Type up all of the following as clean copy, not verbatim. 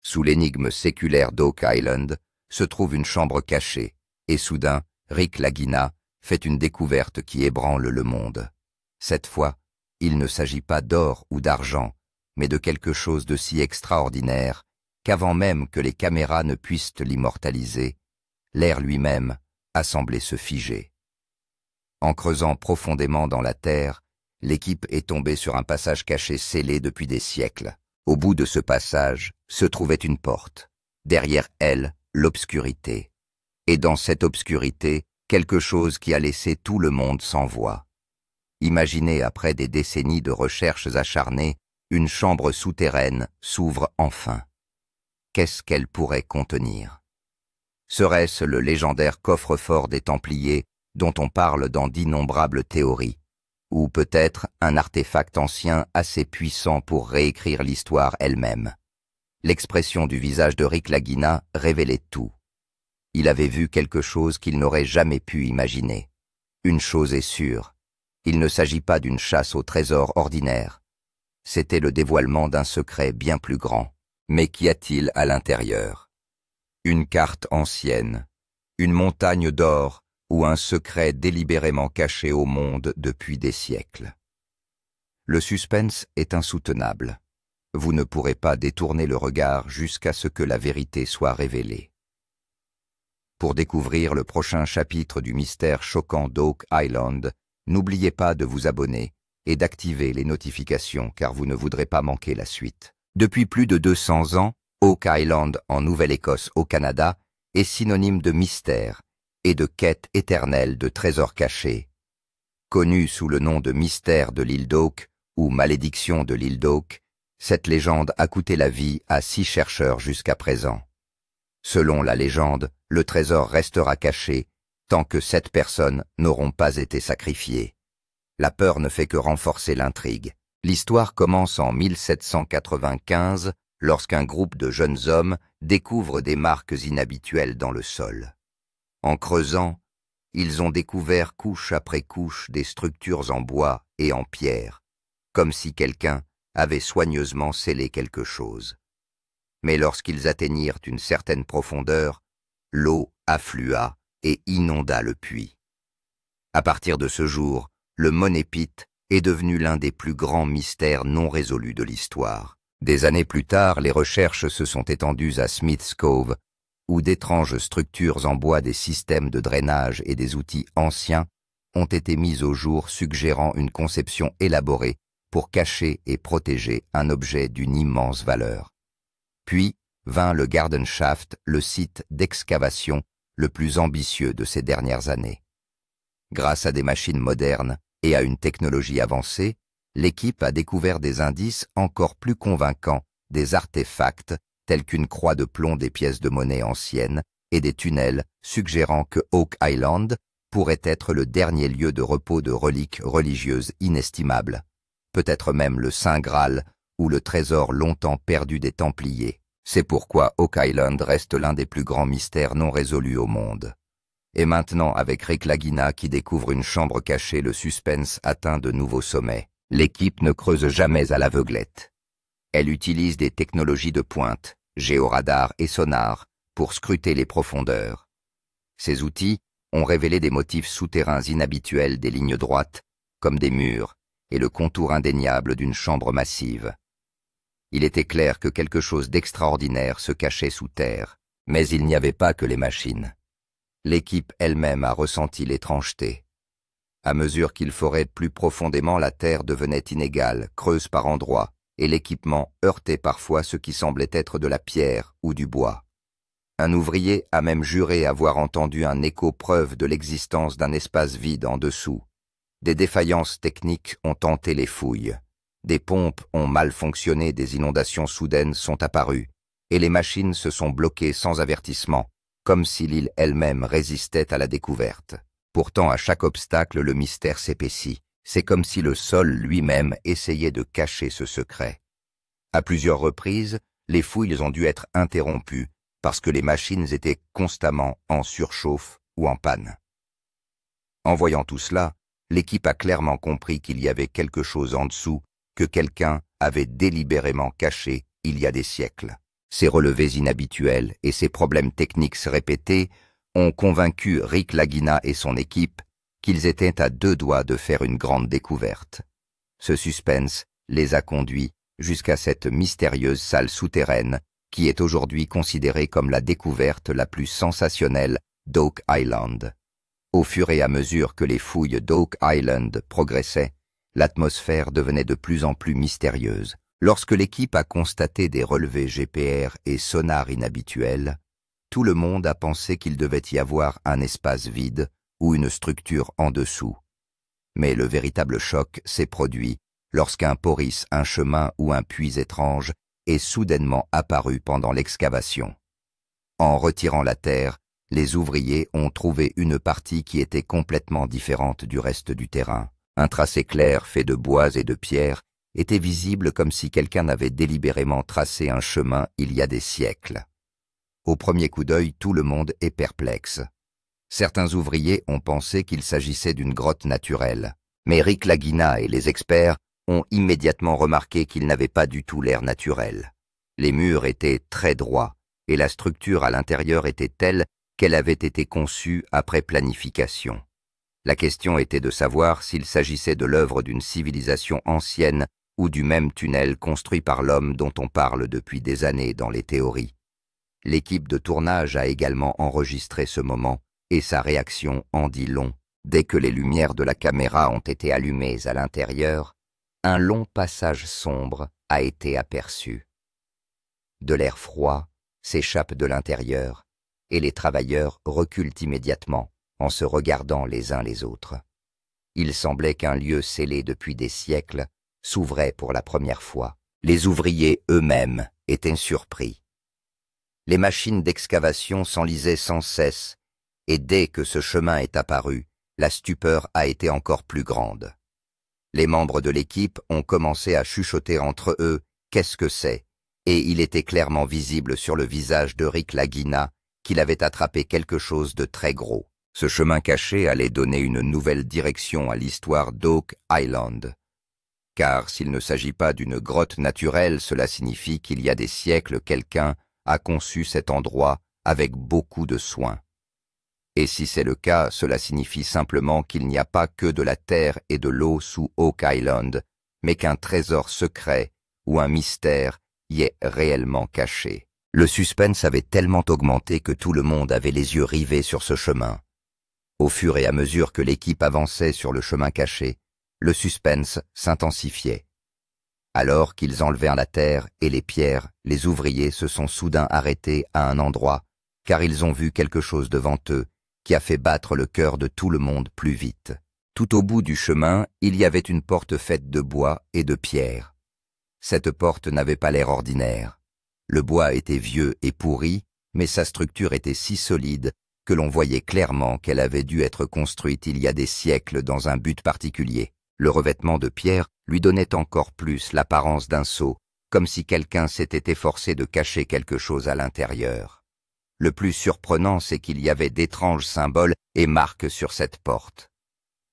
Sous l'énigme séculaire d'Oak Island se trouve une chambre cachée, et soudain, Rick Lagina fait une découverte qui ébranle le monde. Cette fois, il ne s'agit pas d'or ou d'argent, mais de quelque chose de si extraordinaire qu'avant même que les caméras ne puissent l'immortaliser, l'air lui-même a semblé se figer. En creusant profondément dans la terre, l'équipe est tombée sur un passage caché scellé depuis des siècles. Au bout de ce passage se trouvait une porte. Derrière elle, l'obscurité. Et dans cette obscurité, quelque chose qui a laissé tout le monde sans voix. Imaginez, après des décennies de recherches acharnées, une chambre souterraine s'ouvre enfin. Qu'est-ce qu'elle pourrait contenir? Serait-ce le légendaire coffre-fort des Templiers dont on parle dans d'innombrables théories, ou peut-être un artefact ancien assez puissant pour réécrire l'histoire elle-même? L'expression du visage de Rick Lagina révélait tout. Il avait vu quelque chose qu'il n'aurait jamais pu imaginer. Une chose est sûre, il ne s'agit pas d'une chasse au trésor ordinaire. C'était le dévoilement d'un secret bien plus grand. Mais qu'y a-t-il à l'intérieur? Une carte ancienne, une montagne d'or ou un secret délibérément caché au monde depuis des siècles. Le suspense est insoutenable. Vous ne pourrez pas détourner le regard jusqu'à ce que la vérité soit révélée. Pour découvrir le prochain chapitre du mystère choquant d'Oak Island, n'oubliez pas de vous abonner et d'activer les notifications car vous ne voudrez pas manquer la suite. Depuis plus de 200 ans, Oak Island en Nouvelle-Écosse au Canada est synonyme de mystère et de quête éternelle de trésors cachés. Connue sous le nom de mystère de l'île d'Oak ou malédiction de l'île d'Oak, cette légende a coûté la vie à 6 chercheurs jusqu'à présent. Selon la légende, le trésor restera caché tant que 7 personnes n'auront pas été sacrifiées. La peur ne fait que renforcer l'intrigue. L'histoire commence en 1795 lorsqu'un groupe de jeunes hommes découvre des marques inhabituelles dans le sol. En creusant, ils ont découvert couche après couche des structures en bois et en pierre, comme si quelqu'un avait soigneusement scellé quelque chose. Mais lorsqu'ils atteignirent une certaine profondeur, l'eau afflua et inonda le puits. À partir de ce jour, le monépite est devenu l'un des plus grands mystères non résolus de l'histoire. Des années plus tard, les recherches se sont étendues à Smith's Cove, où d'étranges structures en bois, des systèmes de drainage et des outils anciens ont été mis au jour, suggérant une conception élaborée pour cacher et protéger un objet d'une immense valeur. Puis vint le Garden Shaft, le site d'excavation le plus ambitieux de ces dernières années. Grâce à des machines modernes et à une technologie avancée, l'équipe a découvert des indices encore plus convaincants, des artefacts tels qu'une croix de plomb, des pièces de monnaie anciennes et des tunnels suggérant que Oak Island pourrait être le dernier lieu de repos de reliques religieuses inestimables, peut-être même le Saint Graal ou le trésor longtemps perdu des Templiers. C'est pourquoi Oak Island reste l'un des plus grands mystères non résolus au monde. Et maintenant, avec Rick Lagina qui découvre une chambre cachée, le suspense atteint de nouveaux sommets. L'équipe ne creuse jamais à l'aveuglette. Elle utilise des technologies de pointe, géoradar et sonar, pour scruter les profondeurs. Ces outils ont révélé des motifs souterrains inhabituels, des lignes droites, comme des murs, et le contour indéniable d'une chambre massive. Il était clair que quelque chose d'extraordinaire se cachait sous terre, mais il n'y avait pas que les machines. L'équipe elle-même a ressenti l'étrangeté. À mesure qu'il forait plus profondément, la terre devenait inégale, creuse par endroits, et l'équipement heurtait parfois ce qui semblait être de la pierre ou du bois. Un ouvrier a même juré avoir entendu un écho, preuve de l'existence d'un espace vide en dessous. Des défaillances techniques ont tenté les fouilles. Des pompes ont mal fonctionné, des inondations soudaines sont apparues, et les machines se sont bloquées sans avertissement, comme si l'île elle-même résistait à la découverte. Pourtant, à chaque obstacle, le mystère s'épaissit. C'est comme si le sol lui-même essayait de cacher ce secret. À plusieurs reprises, les fouilles ont dû être interrompues parce que les machines étaient constamment en surchauffe ou en panne. En voyant tout cela, l'équipe a clairement compris qu'il y avait quelque chose en dessous que quelqu'un avait délibérément caché il y a des siècles. Ces relevés inhabituels et ces problèmes techniques répétés ont convaincu Rick Lagina et son équipe qu'ils étaient à 2 doigts de faire une grande découverte. Ce suspense les a conduits jusqu'à cette mystérieuse salle souterraine qui est aujourd'hui considérée comme la découverte la plus sensationnelle d'Oak Island. Au fur et à mesure que les fouilles d'Oak Island progressaient, l'atmosphère devenait de plus en plus mystérieuse. Lorsque l'équipe a constaté des relevés GPR et sonars inhabituels, tout le monde a pensé qu'il devait y avoir un espace vide ou une structure en dessous. Mais le véritable choc s'est produit lorsqu'un porris, un chemin ou un puits étrange est soudainement apparu pendant l'excavation. En retirant la terre, les ouvriers ont trouvé une partie qui était complètement différente du reste du terrain. Un tracé clair fait de bois et de pierres était visible comme si quelqu'un avait délibérément tracé un chemin il y a des siècles. Au premier coup d'œil, tout le monde est perplexe. Certains ouvriers ont pensé qu'il s'agissait d'une grotte naturelle, mais Rick Lagina et les experts ont immédiatement remarqué qu'il n'avait pas du tout l'air naturel. Les murs étaient très droits et la structure à l'intérieur était telle qu'elle avait été conçue après planification. La question était de savoir s'il s'agissait de l'œuvre d'une civilisation ancienne ou du même tunnel construit par l'homme dont on parle depuis des années dans les théories. L'équipe de tournage a également enregistré ce moment et sa réaction en dit long. Dès que les lumières de la caméra ont été allumées à l'intérieur, un long passage sombre a été aperçu. De l'air froid s'échappe de l'intérieur et les travailleurs reculent immédiatement en se regardant les uns les autres. Il semblait qu'un lieu scellé depuis des siècles s'ouvrait pour la première fois. Les ouvriers eux-mêmes étaient surpris. Les machines d'excavation s'enlisaient sans cesse, et dès que ce chemin est apparu, la stupeur a été encore plus grande. Les membres de l'équipe ont commencé à chuchoter entre eux « Qu'est-ce que c'est ?» et il était clairement visible sur le visage de Rick Lagina qu'il avait attrapé quelque chose de très gros. Ce chemin caché allait donner une nouvelle direction à l'histoire d'Oak Island. Car s'il ne s'agit pas d'une grotte naturelle, cela signifie qu'il y a des siècles quelqu'un a conçu cet endroit avec beaucoup de soin. Et si c'est le cas, cela signifie simplement qu'il n'y a pas que de la terre et de l'eau sous Oak Island, mais qu'un trésor secret ou un mystère y est réellement caché. Le suspense avait tellement augmenté que tout le monde avait les yeux rivés sur ce chemin. Au fur et à mesure que l'équipe avançait sur le chemin caché, le suspense s'intensifiait. Alors qu'ils enlevèrent la terre et les pierres, les ouvriers se sont soudain arrêtés à un endroit, car ils ont vu quelque chose devant eux qui a fait battre le cœur de tout le monde plus vite. Tout au bout du chemin, il y avait une porte faite de bois et de pierre. Cette porte n'avait pas l'air ordinaire. Le bois était vieux et pourri, mais sa structure était si solide que l'on voyait clairement qu'elle avait dû être construite il y a des siècles dans un but particulier. Le revêtement de pierre lui donnait encore plus l'apparence d'un sceau, comme si quelqu'un s'était efforcé de cacher quelque chose à l'intérieur. Le plus surprenant, c'est qu'il y avait d'étranges symboles et marques sur cette porte.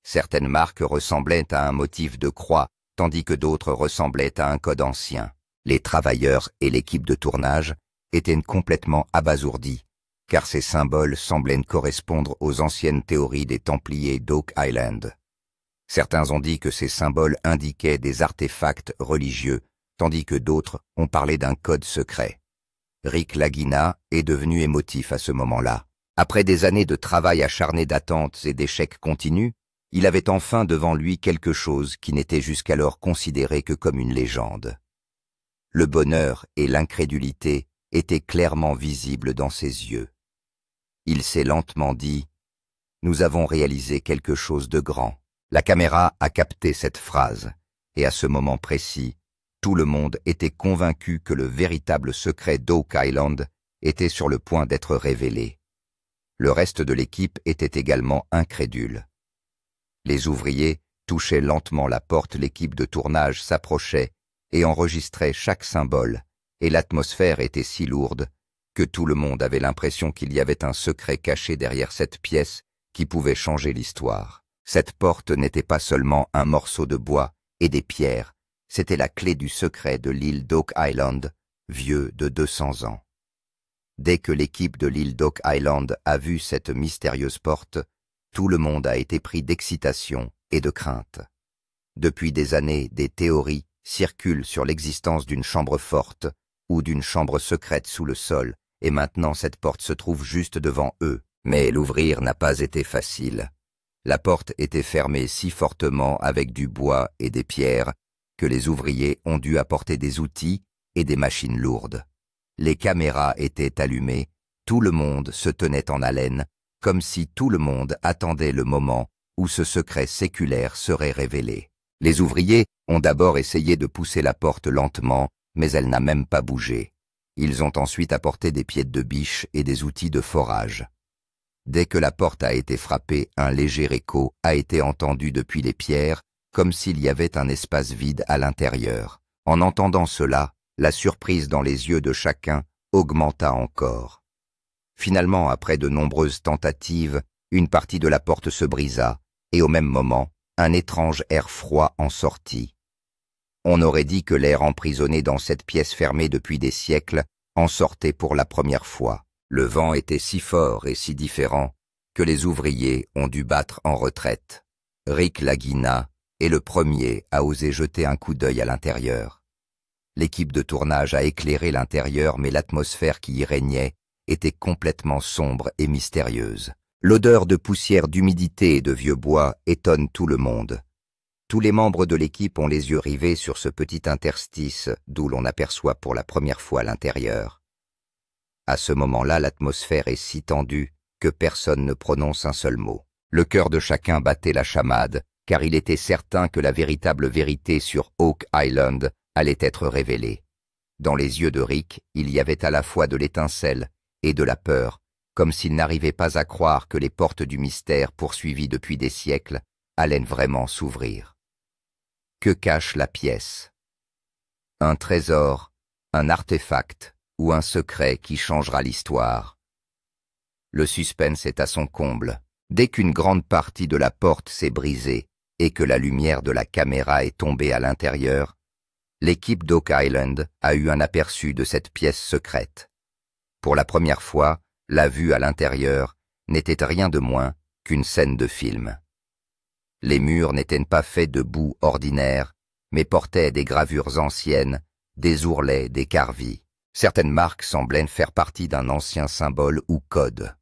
Certaines marques ressemblaient à un motif de croix, tandis que d'autres ressemblaient à un code ancien. Les travailleurs et l'équipe de tournage étaient complètement abasourdis, car ces symboles semblaient correspondre aux anciennes théories des Templiers d'Oak Island. Certains ont dit que ces symboles indiquaient des artefacts religieux, tandis que d'autres ont parlé d'un code secret. Rick Lagina est devenu émotif à ce moment-là. Après des années de travail acharné d'attentes et d'échecs continus, il avait enfin devant lui quelque chose qui n'était jusqu'alors considéré que comme une légende. Le bonheur et l'incrédulité étaient clairement visibles dans ses yeux. Il s'est lentement dit « Nous avons réalisé quelque chose de grand ». La caméra a capté cette phrase, et à ce moment précis, tout le monde était convaincu que le véritable secret d'Oak Island était sur le point d'être révélé. Le reste de l'équipe était également incrédule. Les ouvriers touchaient lentement la porte, l'équipe de tournage s'approchait et enregistrait chaque symbole, et l'atmosphère était si lourde que tout le monde avait l'impression qu'il y avait un secret caché derrière cette pièce qui pouvait changer l'histoire. Cette porte n'était pas seulement un morceau de bois et des pierres, c'était la clé du secret de l'île d'Oak Island, vieux de 200 ans. Dès que l'équipe de l'île d'Oak Island a vu cette mystérieuse porte, tout le monde a été pris d'excitation et de crainte. Depuis des années, des théories circulent sur l'existence d'une chambre forte ou d'une chambre secrète sous le sol, et maintenant cette porte se trouve juste devant eux. Mais l'ouvrir n'a pas été facile. La porte était fermée si fortement avec du bois et des pierres que les ouvriers ont dû apporter des outils et des machines lourdes. Les caméras étaient allumées, tout le monde se tenait en haleine, comme si tout le monde attendait le moment où ce secret séculaire serait révélé. Les ouvriers ont d'abord essayé de pousser la porte lentement, mais elle n'a même pas bougé. Ils ont ensuite apporté des pieds de biche et des outils de forage. Dès que la porte a été frappée, un léger écho a été entendu depuis les pierres, comme s'il y avait un espace vide à l'intérieur. En entendant cela, la surprise dans les yeux de chacun augmenta encore. Finalement, après de nombreuses tentatives, une partie de la porte se brisa, et au même moment, un étrange air froid en sortit. On aurait dit que l'air emprisonné dans cette pièce fermée depuis des siècles en sortait pour la première fois. Le vent était si fort et si différent que les ouvriers ont dû battre en retraite. Rick Lagina est le premier à oser jeter un coup d'œil à l'intérieur. L'équipe de tournage a éclairé l'intérieur, mais l'atmosphère qui y régnait était complètement sombre et mystérieuse. L'odeur de poussière, d'humidité et de vieux bois étonne tout le monde. Tous les membres de l'équipe ont les yeux rivés sur ce petit interstice d'où l'on aperçoit pour la première fois l'intérieur. À ce moment-là, l'atmosphère est si tendue que personne ne prononce un seul mot. Le cœur de chacun battait la chamade, car il était certain que la véritable vérité sur Oak Island allait être révélée. Dans les yeux de Rick, il y avait à la fois de l'étincelle et de la peur, comme s'il n'arrivait pas à croire que les portes du mystère poursuivies depuis des siècles allaient vraiment s'ouvrir. Que cache la pièce? Un trésor, un artefact ou un secret qui changera l'histoire? Le suspense est à son comble. Dès qu'une grande partie de la porte s'est brisée et que la lumière de la caméra est tombée à l'intérieur, l'équipe d'Oak Island a eu un aperçu de cette pièce secrète. Pour la première fois, la vue à l'intérieur n'était rien de moins qu'une scène de film. Les murs n'étaient pas faits de boue ordinaire, mais portaient des gravures anciennes, des ourlets, des carvis. Certaines marques semblaient faire partie d'un ancien symbole ou code.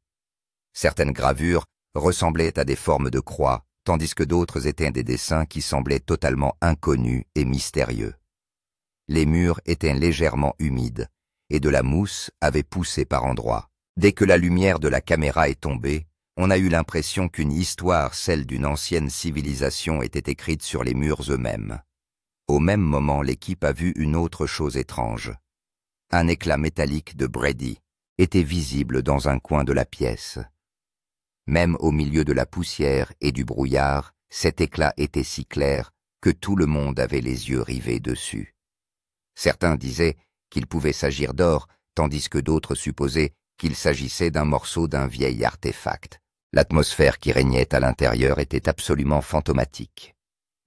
Certaines gravures ressemblaient à des formes de croix, tandis que d'autres étaient des dessins qui semblaient totalement inconnus et mystérieux. Les murs étaient légèrement humides, et de la mousse avait poussé par endroits. Dès que la lumière de la caméra est tombée, on a eu l'impression qu'une histoire, celle d'une ancienne civilisation, était écrite sur les murs eux-mêmes. Au même moment, l'équipe a vu une autre chose étrange. Un éclat métallique de Brady était visible dans un coin de la pièce. Même au milieu de la poussière et du brouillard, cet éclat était si clair que tout le monde avait les yeux rivés dessus. Certains disaient qu'il pouvait s'agir d'or, tandis que d'autres supposaient qu'il s'agissait d'un morceau d'un vieil artefact. L'atmosphère qui régnait à l'intérieur était absolument fantomatique.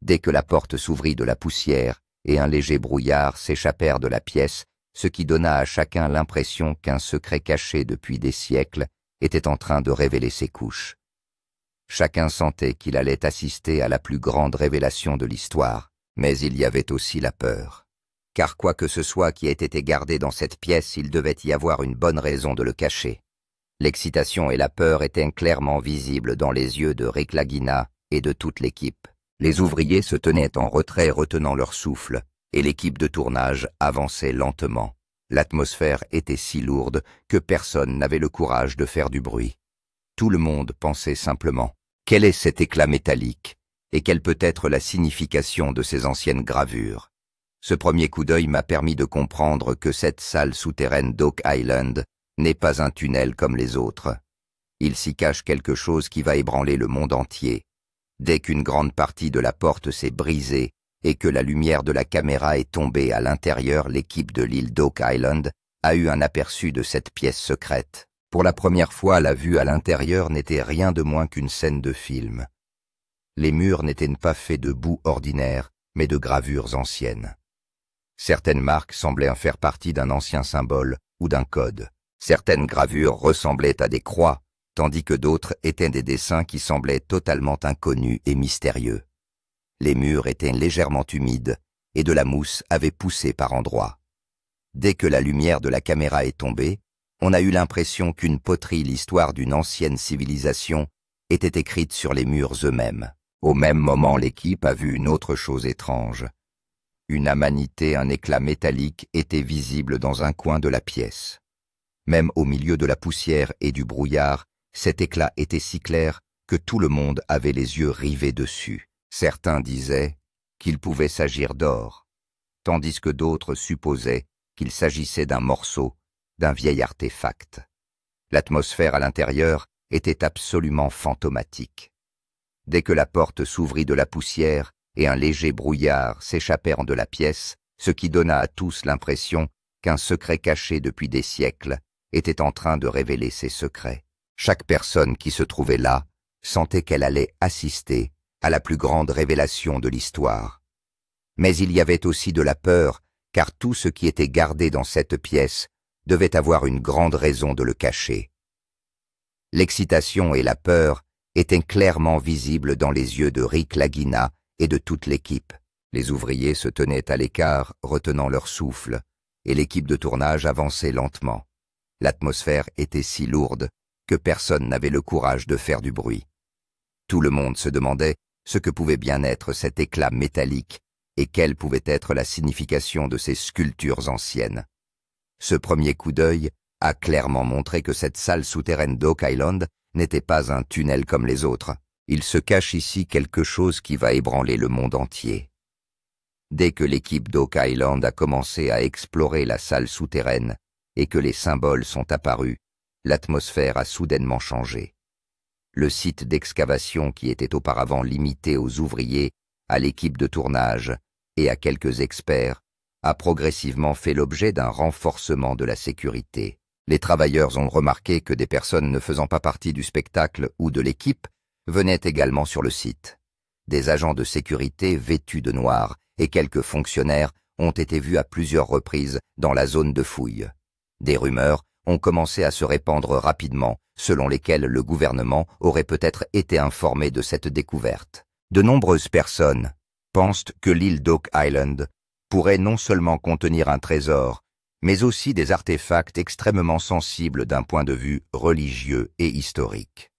Dès que la porte s'ouvrit, de la poussière et un léger brouillard s'échappèrent de la pièce, ce qui donna à chacun l'impression qu'un secret caché depuis des siècles était en train de révéler ses couches. Chacun sentait qu'il allait assister à la plus grande révélation de l'histoire, mais il y avait aussi la peur. Car quoi que ce soit qui ait été gardé dans cette pièce, il devait y avoir une bonne raison de le cacher. L'excitation et la peur étaient clairement visibles dans les yeux de Rick Lagina et de toute l'équipe. Les ouvriers se tenaient en retrait retenant leur souffle, et l'équipe de tournage avançait lentement. L'atmosphère était si lourde que personne n'avait le courage de faire du bruit. Tout le monde pensait simplement « Quel est cet éclat métallique et quelle peut être la signification de ces anciennes gravures ?» Ce premier coup d'œil m'a permis de comprendre que cette salle souterraine d'Oak Island n'est pas un tunnel comme les autres. Il s'y cache quelque chose qui va ébranler le monde entier. Dès qu'une grande partie de la porte s'est brisée et que la lumière de la caméra est tombée à l'intérieur, l'équipe de l'île d'Oak Island a eu un aperçu de cette pièce secrète. Pour la première fois, la vue à l'intérieur n'était rien de moins qu'une scène de film. Les murs n'étaient pas faits de boue ordinaire, mais de gravures anciennes. Certaines marques semblaient en faire partie d'un ancien symbole ou d'un code. Certaines gravures ressemblaient à des croix, tandis que d'autres étaient des dessins qui semblaient totalement inconnus et mystérieux. Les murs étaient légèrement humides et de la mousse avait poussé par endroits. Dès que la lumière de la caméra est tombée, on a eu l'impression qu'une poterie, l'histoire d'une ancienne civilisation, était écrite sur les murs eux-mêmes. Au même moment, l'équipe a vu une autre chose étrange. Une amanité, un éclat métallique était visible dans un coin de la pièce. Même au milieu de la poussière et du brouillard, cet éclat était si clair que tout le monde avait les yeux rivés dessus. Certains disaient qu'il pouvait s'agir d'or, tandis que d'autres supposaient qu'il s'agissait d'un morceau, d'un vieil artefact. L'atmosphère à l'intérieur était absolument fantomatique. Dès que la porte s'ouvrit de la poussière et un léger brouillard s'échappèrent de la pièce, ce qui donna à tous l'impression qu'un secret caché depuis des siècles était en train de révéler ses secrets. Chaque personne qui se trouvait là sentait qu'elle allait assister à la plus grande révélation de l'histoire. Mais il y avait aussi de la peur, car tout ce qui était gardé dans cette pièce devait avoir une grande raison de le cacher. L'excitation et la peur étaient clairement visibles dans les yeux de Rick Lagina et de toute l'équipe. Les ouvriers se tenaient à l'écart, retenant leur souffle, et l'équipe de tournage avançait lentement. L'atmosphère était si lourde que personne n'avait le courage de faire du bruit. Tout le monde se demandait ce que pouvait bien être cet éclat métallique et quelle pouvait être la signification de ces sculptures anciennes. Ce premier coup d'œil a clairement montré que cette salle souterraine d'Oak Island n'était pas un tunnel comme les autres. Il se cache ici quelque chose qui va ébranler le monde entier. Dès que l'équipe d'Oak Island a commencé à explorer la salle souterraine et que les symboles sont apparus, l'atmosphère a soudainement changé. Le site d'excavation qui était auparavant limité aux ouvriers, à l'équipe de tournage et à quelques experts, a progressivement fait l'objet d'un renforcement de la sécurité. Les travailleurs ont remarqué que des personnes ne faisant pas partie du spectacle ou de l'équipe venaient également sur le site. Des agents de sécurité vêtus de noir et quelques fonctionnaires ont été vus à plusieurs reprises dans la zone de fouille. Des rumeurs ont commencé à se répandre rapidement, selon lesquelles le gouvernement aurait peut-être été informé de cette découverte. De nombreuses personnes pensent que l'île d'Oak Island pourrait non seulement contenir un trésor, mais aussi des artefacts extrêmement sensibles d'un point de vue religieux et historique.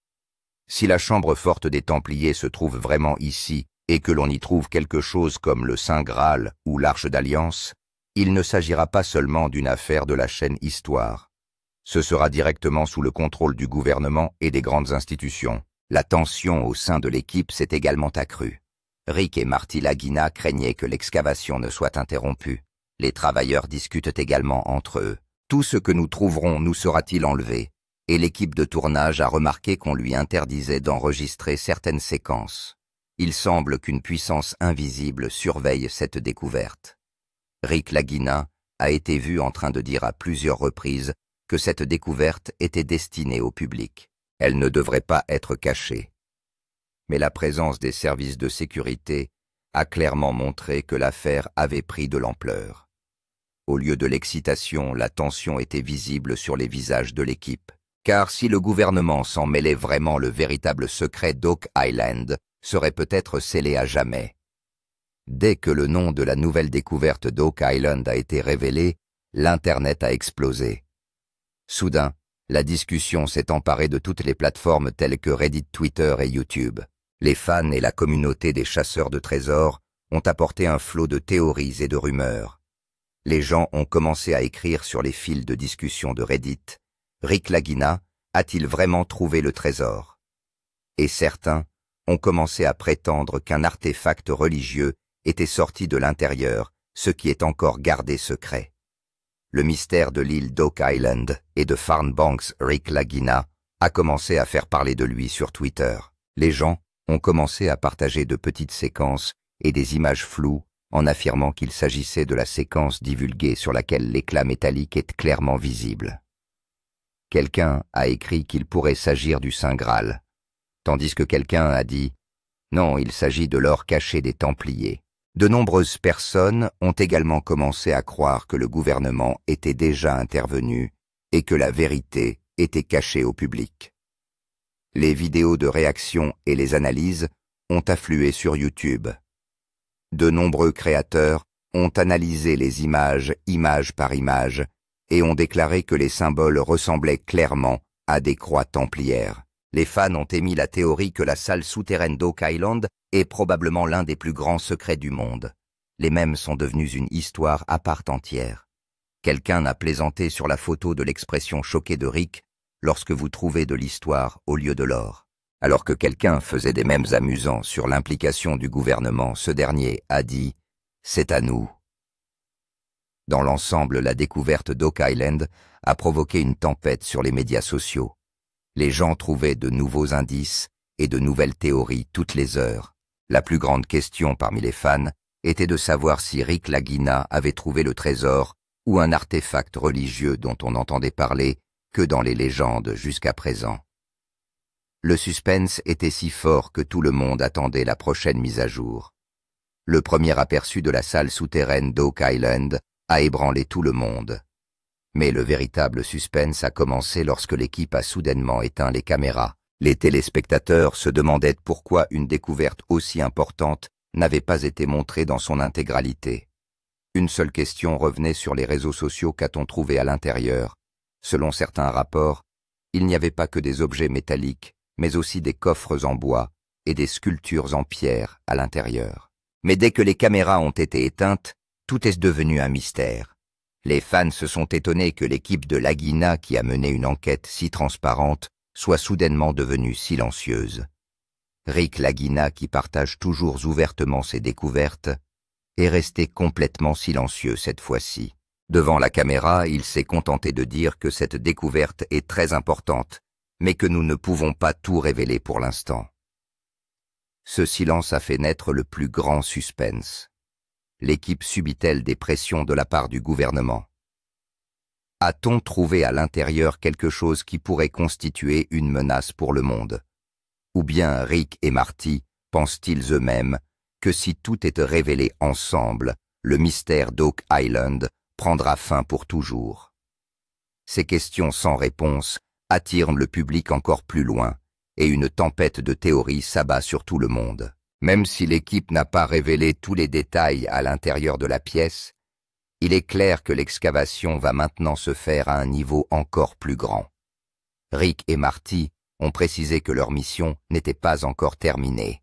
Si la chambre forte des Templiers se trouve vraiment ici et que l'on y trouve quelque chose comme le Saint Graal ou l'Arche d'Alliance, il ne s'agira pas seulement d'une affaire de la chaîne Histoire. Ce sera directement sous le contrôle du gouvernement et des grandes institutions. La tension au sein de l'équipe s'est également accrue. Rick et Marty Lagina craignaient que l'excavation ne soit interrompue. Les travailleurs discutent également entre eux. Tout ce que nous trouverons nous sera-t-il enlevé? Et l'équipe de tournage a remarqué qu'on lui interdisait d'enregistrer certaines séquences. Il semble qu'une puissance invisible surveille cette découverte. Rick Lagina a été vu en train de dire à plusieurs reprises que cette découverte était destinée au public. Elle ne devrait pas être cachée. Mais la présence des services de sécurité a clairement montré que l'affaire avait pris de l'ampleur. Au lieu de l'excitation, la tension était visible sur les visages de l'équipe. Car si le gouvernement s'en mêlait vraiment, le véritable secret d'Oak Island serait peut-être scellé à jamais. Dès que le nom de la nouvelle découverte d'Oak Island a été révélé, l'Internet a explosé. Soudain, la discussion s'est emparée de toutes les plateformes telles que Reddit, Twitter et YouTube. Les fans et la communauté des chasseurs de trésors ont apporté un flot de théories et de rumeurs. Les gens ont commencé à écrire sur les fils de discussion de Reddit. Rick Lagina a-t-il vraiment trouvé le trésor? Et certains ont commencé à prétendre qu'un artefact religieux était sorti de l'intérieur, ce qui est encore gardé secret. Le mystère de l'île d'Oak Island et de Farnbanks Rick Lagina a commencé à faire parler de lui sur Twitter. Les gens ont commencé à partager de petites séquences et des images floues en affirmant qu'il s'agissait de la séquence divulguée sur laquelle l'éclat métallique est clairement visible. Quelqu'un a écrit qu'il pourrait s'agir du Saint Graal, tandis que quelqu'un a dit « Non, il s'agit de l'or caché des Templiers ». De nombreuses personnes ont également commencé à croire que le gouvernement était déjà intervenu et que la vérité était cachée au public. Les vidéos de réaction et les analyses ont afflué sur YouTube. De nombreux créateurs ont analysé les images, image par image, et ont déclaré que les symboles ressemblaient clairement à des croix templières. Les fans ont émis la théorie que la salle souterraine d'Oak Island est probablement l'un des plus grands secrets du monde. Les mèmes sont devenus une histoire à part entière. Quelqu'un a plaisanté sur la photo de l'expression choquée de Rick lorsque vous trouvez de l'histoire au lieu de l'or. Alors que quelqu'un faisait des mèmes amusants sur l'implication du gouvernement, ce dernier a dit « C'est à nous ». Dans l'ensemble, la découverte d'Oak Island a provoqué une tempête sur les médias sociaux. Les gens trouvaient de nouveaux indices et de nouvelles théories toutes les heures. La plus grande question parmi les fans était de savoir si Rick Lagina avait trouvé le trésor ou un artefact religieux dont on n'entendait parler que dans les légendes jusqu'à présent. Le suspense était si fort que tout le monde attendait la prochaine mise à jour. Le premier aperçu de la salle souterraine d'Oak Island a ébranlé tout le monde. Mais le véritable suspense a commencé lorsque l'équipe a soudainement éteint les caméras. Les téléspectateurs se demandaient pourquoi une découverte aussi importante n'avait pas été montrée dans son intégralité. Une seule question revenait sur les réseaux sociaux: qu'a-t-on trouvé à l'intérieur? Selon certains rapports, il n'y avait pas que des objets métalliques, mais aussi des coffres en bois et des sculptures en pierre à l'intérieur. Mais dès que les caméras ont été éteintes, tout est devenu un mystère. Les fans se sont étonnés que l'équipe de Lagina, qui a mené une enquête si transparente, soit soudainement devenue silencieuse. Rick Lagina, qui partage toujours ouvertement ses découvertes, est resté complètement silencieux cette fois-ci. Devant la caméra, il s'est contenté de dire que cette découverte est très importante, mais que nous ne pouvons pas tout révéler pour l'instant. Ce silence a fait naître le plus grand suspense. L'équipe subit-elle des pressions de la part du gouvernement? A-t-on trouvé à l'intérieur quelque chose qui pourrait constituer une menace pour le monde? Ou bien Rick et Marty pensent-ils eux-mêmes que si tout est révélé ensemble, le mystère d'Oak Island prendra fin pour toujours? Ces questions sans réponse attirent le public encore plus loin, et une tempête de théories s'abat sur tout le monde. Même si l'équipe n'a pas révélé tous les détails à l'intérieur de la pièce, il est clair que l'excavation va maintenant se faire à un niveau encore plus grand. Rick et Marty ont précisé que leur mission n'était pas encore terminée.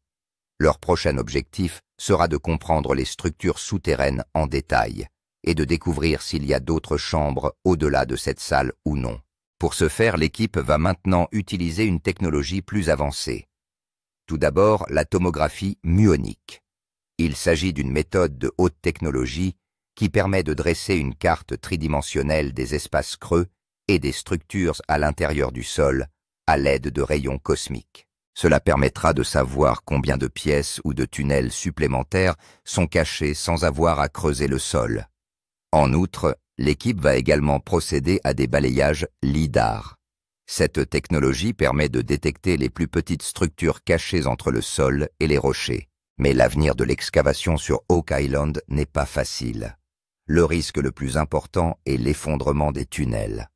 Leur prochain objectif sera de comprendre les structures souterraines en détail et de découvrir s'il y a d'autres chambres au-delà de cette salle ou non. Pour ce faire, l'équipe va maintenant utiliser une technologie plus avancée. Tout d'abord, la tomographie muonique. Il s'agit d'une méthode de haute technologie qui permet de dresser une carte tridimensionnelle des espaces creux et des structures à l'intérieur du sol à l'aide de rayons cosmiques. Cela permettra de savoir combien de pièces ou de tunnels supplémentaires sont cachés sans avoir à creuser le sol. En outre, l'équipe va également procéder à des balayages LIDAR. Cette technologie permet de détecter les plus petites structures cachées entre le sol et les rochers. Mais l'avenir de l'excavation sur Oak Island n'est pas facile. Le risque le plus important est l'effondrement des tunnels.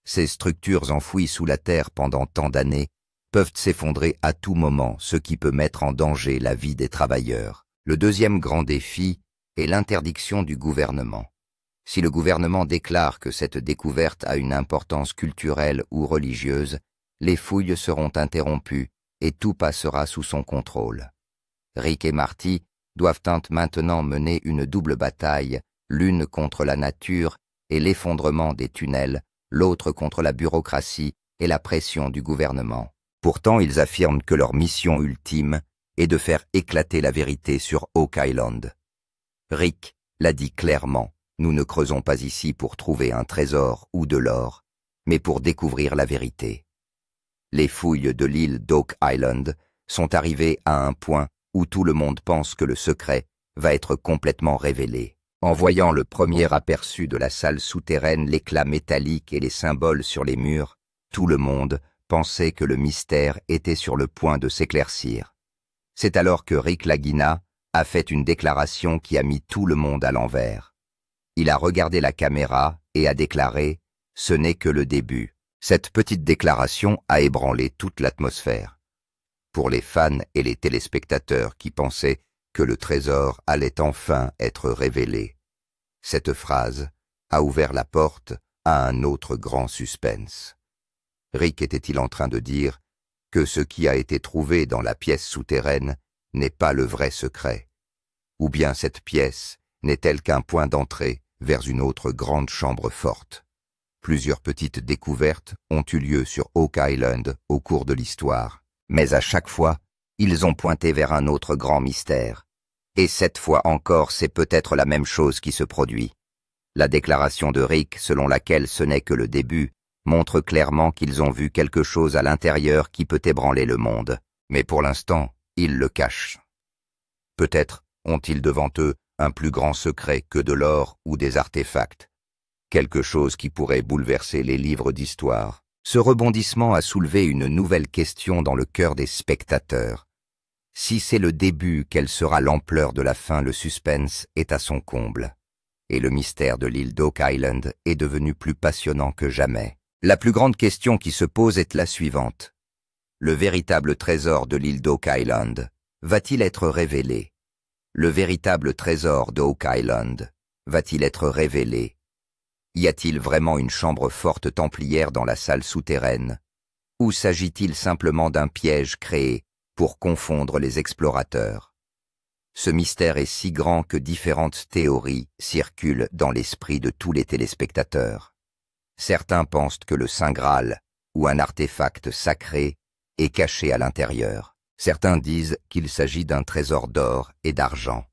Ces structures enfouies sous la terre pendant tant d'années peuvent s'effondrer à tout moment, ce qui peut mettre en danger la vie des travailleurs. Le deuxième grand défi est l'interdiction du gouvernement. Si le gouvernement déclare que cette découverte a une importance culturelle ou religieuse, les fouilles seront interrompues et tout passera sous son contrôle. Rick et Marty doivent maintenant mener une double bataille, l'une contre la nature et l'effondrement des tunnels, l'autre contre la bureaucratie et la pression du gouvernement. Pourtant, ils affirment que leur mission ultime est de faire éclater la vérité sur Oak Island. Rick l'a dit clairement. Nous ne creusons pas ici pour trouver un trésor ou de l'or, mais pour découvrir la vérité. Les fouilles de l'île d'Oak Island sont arrivées à un point où tout le monde pense que le secret va être complètement révélé. En voyant le premier aperçu de la salle souterraine, l'éclat métallique et les symboles sur les murs, tout le monde pensait que le mystère était sur le point de s'éclaircir. C'est alors que Rick Lagina a fait une déclaration qui a mis tout le monde à l'envers. Il a regardé la caméra et a déclaré « Ce n'est que le début ». Cette petite déclaration a ébranlé toute l'atmosphère. Pour les fans et les téléspectateurs qui pensaient que le trésor allait enfin être révélé, cette phrase a ouvert la porte à un autre grand suspense. Rick était-il en train de dire que ce qui a été trouvé dans la pièce souterraine n'est pas le vrai secret? Ou bien cette pièce n'est-elle qu'un point d'entrée vers une autre grande chambre forte? Plusieurs petites découvertes ont eu lieu sur Oak Island au cours de l'histoire, mais à chaque fois, ils ont pointé vers un autre grand mystère. Et cette fois encore, c'est peut-être la même chose qui se produit. La déclaration de Rick, selon laquelle ce n'est que le début, montre clairement qu'ils ont vu quelque chose à l'intérieur qui peut ébranler le monde. Mais pour l'instant, ils le cachent. Peut-être ont-ils devant eux un plus grand secret que de l'or ou des artefacts. Quelque chose qui pourrait bouleverser les livres d'histoire. Ce rebondissement a soulevé une nouvelle question dans le cœur des spectateurs. Si c'est le début, quelle sera l'ampleur de la fin? Le suspense est à son comble. Et le mystère de l'île d'Oak Island est devenu plus passionnant que jamais. La plus grande question qui se pose est la suivante. Le véritable trésor de l'île d'Oak Island va-t-il être révélé? Le véritable trésor d'Oak Island va-t-il être révélé? Y a-t-il vraiment une chambre forte templière dans la salle souterraine? Ou s'agit-il simplement d'un piège créé pour confondre les explorateurs? Ce mystère est si grand que différentes théories circulent dans l'esprit de tous les téléspectateurs. Certains pensent que le Saint Graal, ou un artefact sacré, est caché à l'intérieur. Certains disent qu'il s'agit d'un trésor d'or et d'argent.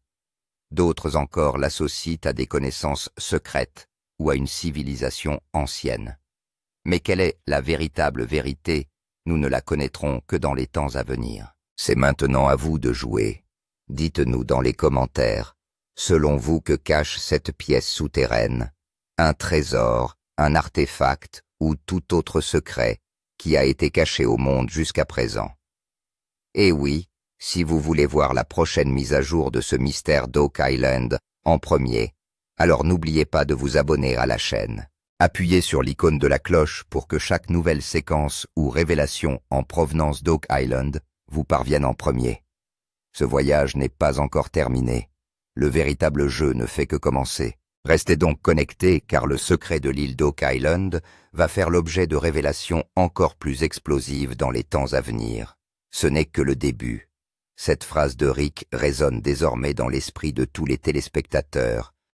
D'autres encore l'associent à des connaissances secrètes ou à une civilisation ancienne. Mais quelle est la véritable vérité? Nous ne la connaîtrons que dans les temps à venir. C'est maintenant à vous de jouer. Dites-nous dans les commentaires, selon vous, que cache cette pièce souterraine? Un trésor, un artefact ou tout autre secret qui a été caché au monde jusqu'à présent? Et oui, si vous voulez voir la prochaine mise à jour de ce mystère d'Oak Island en premier, alors n'oubliez pas de vous abonner à la chaîne. Appuyez sur l'icône de la cloche pour que chaque nouvelle séquence ou révélation en provenance d'Oak Island vous parvienne en premier. Ce voyage n'est pas encore terminé. Le véritable jeu ne fait que commencer. Restez donc connectés car le secret de l'île d'Oak Island va faire l'objet de révélations encore plus explosives dans les temps à venir. Ce n'est que le début. Cette phrase de Rick résonne désormais dans l'esprit de tous les téléspectateurs